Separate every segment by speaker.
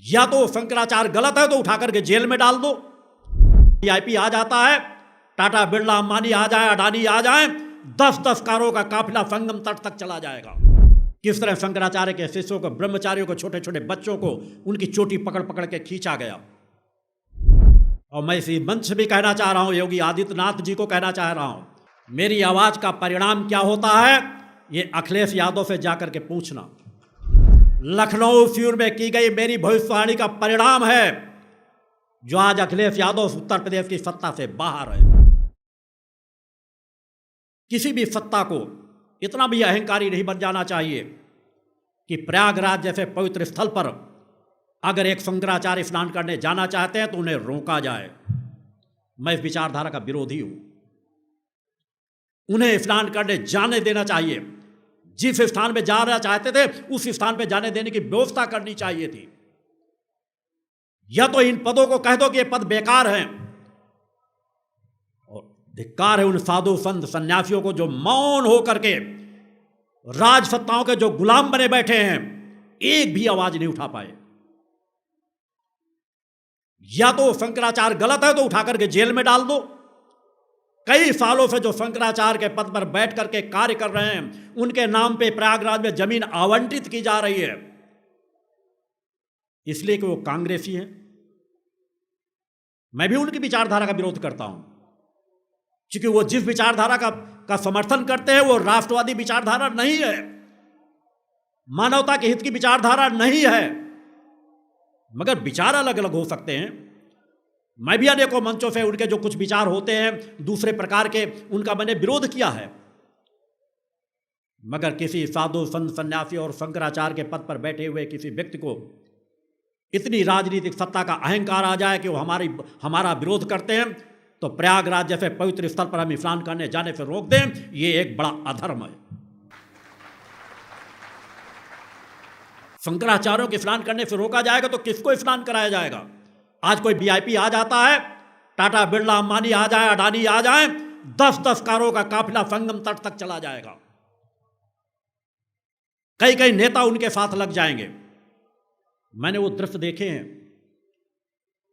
Speaker 1: या तो शंकराचार्य गलत है तो उठा करके जेल में डाल दो। वीआईपी आ जाता है, टाटा बिरला अंबानी आ जाए, अडानी आ जाए, 10-10 कारों का काफिला संगम तट तक चला जाएगा। किस तरह शंकराचार्य के शिष्यों को, ब्रह्मचारियों को, छोटे छोटे बच्चों को उनकी चोटी पकड़ पकड़ के खींचा गया। और मैं इसी मंच से भी कहना चाह रहा हूं, योगी आदित्यनाथ जी को कहना चाह रहा हूं, मेरी आवाज का परिणाम क्या होता है ये अखिलेश यादव से जाकर के पूछना। लखनऊ फ्यूर में की गई मेरी भविष्यवाणी का परिणाम है जो आज अखिलेश यादव उत्तर प्रदेश की सत्ता से बाहर है। किसी भी सत्ता को इतना भी अहंकारी नहीं बन जाना चाहिए कि प्रयागराज जैसे पवित्र स्थल पर अगर एक शंकराचार्य स्नान करने जाना चाहते हैं तो उन्हें रोका जाए। मैं इस विचारधारा का विरोधी हूं। उन्हें स्नान करने जाने देना चाहिए। जिस स्थान पे जाना चाहते थे उस स्थान पे जाने देने की व्यवस्था करनी चाहिए थी। या तो इन पदों को कह दो कि ये पद बेकार हैं। और धिक्कार है उन साधु संत सन्यासियों को जो मौन होकर के राजसत्ताओं के जो गुलाम बने बैठे हैं, एक भी आवाज नहीं उठा पाए। या तो शंकराचार्य गलत है तो उठा करके जेल में डाल दो। कई सालों से जो शंकराचार्य के पद पर बैठ करके कार्य कर रहे हैं उनके नाम पे प्रयागराज में जमीन आवंटित की जा रही है इसलिए कि वो कांग्रेसी हैं। मैं भी उनकी विचारधारा का विरोध करता हूं क्योंकि वो जिस विचारधारा का समर्थन करते हैं वो राष्ट्रवादी विचारधारा नहीं है, मानवता के हित की विचारधारा नहीं है। मगर विचार अलग अलग हो सकते हैं। मैं भी अनेकों मंचों से उनके जो कुछ विचार होते हैं दूसरे प्रकार के, उनका मैंने विरोध किया है। मगर किसी साधु संत सन्यासी और शंकराचार्य के पद पर बैठे हुए किसी व्यक्ति को इतनी राजनीतिक सत्ता का अहंकार आ जाए कि वो हमारा विरोध करते हैं तो प्रयागराज जैसे पवित्र स्थल पर हम स्नान करने जाने से रोक दें, ये एक बड़ा अधर्म है। शंकराचार्यों के स्नान करने से रोका जाएगा तो किसको स्नान कराया जाएगा? आज कोई वीआईपी आ जाता है, टाटा बिरला अंबानी आ जाए, अडानी आ जाए, 10-10 कारों का काफिला संगम तट तक चला जाएगा। कई कई नेता उनके साथ लग जाएंगे। मैंने वो दृश्य देखे हैं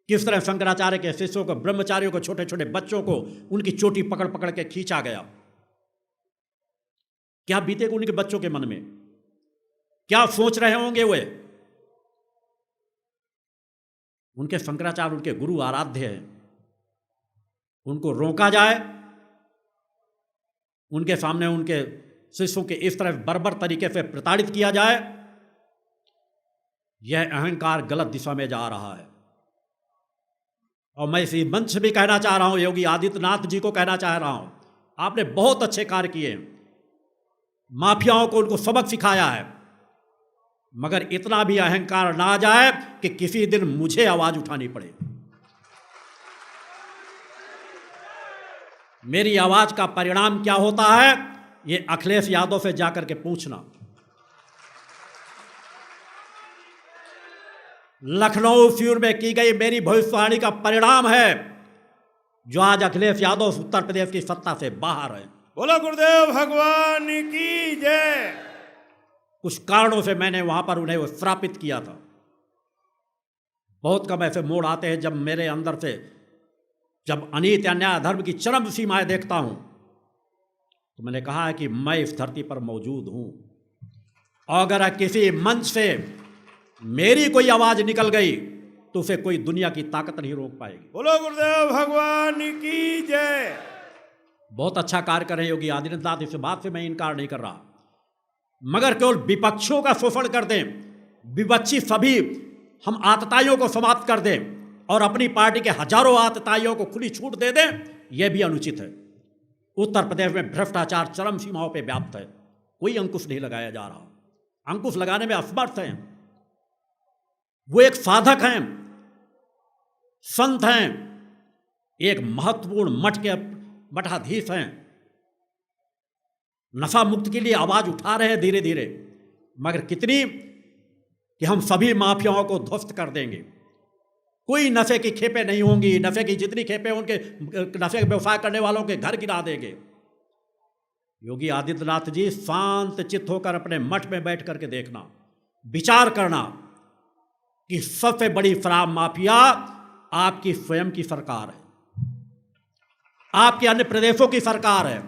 Speaker 1: किस तरह शंकराचार्य के शिष्यों को, ब्रह्मचारियों को, छोटे छोटे बच्चों को उनकी चोटी पकड़ पकड़ के खींचा गया। क्या बीतेगा उनके बच्चों के मन में? क्या सोच रहे होंगे वे? उनके शंकराचार्य उनके गुरु आराध्य हैं, उनको रोका जाए, उनके सामने उनके शिष्यों के इस तरह बर्बर तरीके से प्रताड़ित किया जाए, यह अहंकार गलत दिशा में जा रहा है। और मैं इसी मंच से भी कहना चाह रहा हूं, योगी आदित्यनाथ जी को कहना चाह रहा हूं, आपने बहुत अच्छे कार्य किए, माफियाओं को उनको सबक सिखाया है, मगर इतना भी अहंकार ना आ जाए कि किसी दिन मुझे आवाज उठानी पड़े। मेरी आवाज का परिणाम क्या होता है ये अखिलेश यादव से जाकर के पूछना। लखनऊ फ्यूर में की गई मेरी भविष्यवाणी का परिणाम है जो आज अखिलेश यादव उत्तर प्रदेश की सत्ता से बाहर है।
Speaker 2: बोलो गुरुदेव भगवान की जय।
Speaker 1: कुछ कारणों से मैंने वहां पर उन्हें श्रापित किया था। बहुत कम ऐसे मोड़ आते हैं जब मेरे अंदर से, जब अनीति अन्याय अधर्म की चरम सीमाएं देखता हूं तो मैंने कहा है कि मैं इस धरती पर मौजूद हूं। अगर किसी मंच से मेरी कोई आवाज निकल गई तो उसे कोई दुनिया की ताकत नहीं रोक पाएगी।
Speaker 2: बोलो गुरुदेव भगवान की जय।
Speaker 1: बहुत अच्छा कार्य कर रहे योगी आदित्यनाथ, इस बात से मैं इनकार नहीं कर रहा, मगर केवल विपक्षों का शोषण कर दें, विपक्षी सभी हम आतताइयों को समाप्त कर दें और अपनी पार्टी के हजारों आतताइयों को खुली छूट दे दें, यह भी अनुचित है। उत्तर प्रदेश में भ्रष्टाचार चरम सीमाओं पर व्याप्त है, कोई अंकुश नहीं लगाया जा रहा। अंकुश लगाने में असमर्थ हैं। वो एक साधक हैं, संत हैं, एक महत्वपूर्ण मठ के मठाधीश हैं, नशा मुक्त के लिए आवाज उठा रहे हैं धीरे धीरे, मगर कितनी कि हम सभी माफियाओं को ध्वस्त कर देंगे। कोई नशे की खेपें नहीं होंगी, नशे की जितनी खेपें उनके नशे के व्यवसाय करने वालों के घर गिरा देंगे। योगी आदित्यनाथ जी शांत चित्त होकर अपने मठ में बैठ करके देखना, विचार करना कि सबसे बड़ी शराब माफिया आपकी स्वयं की सरकार है, आपके अन्य प्रदेशों की सरकार है।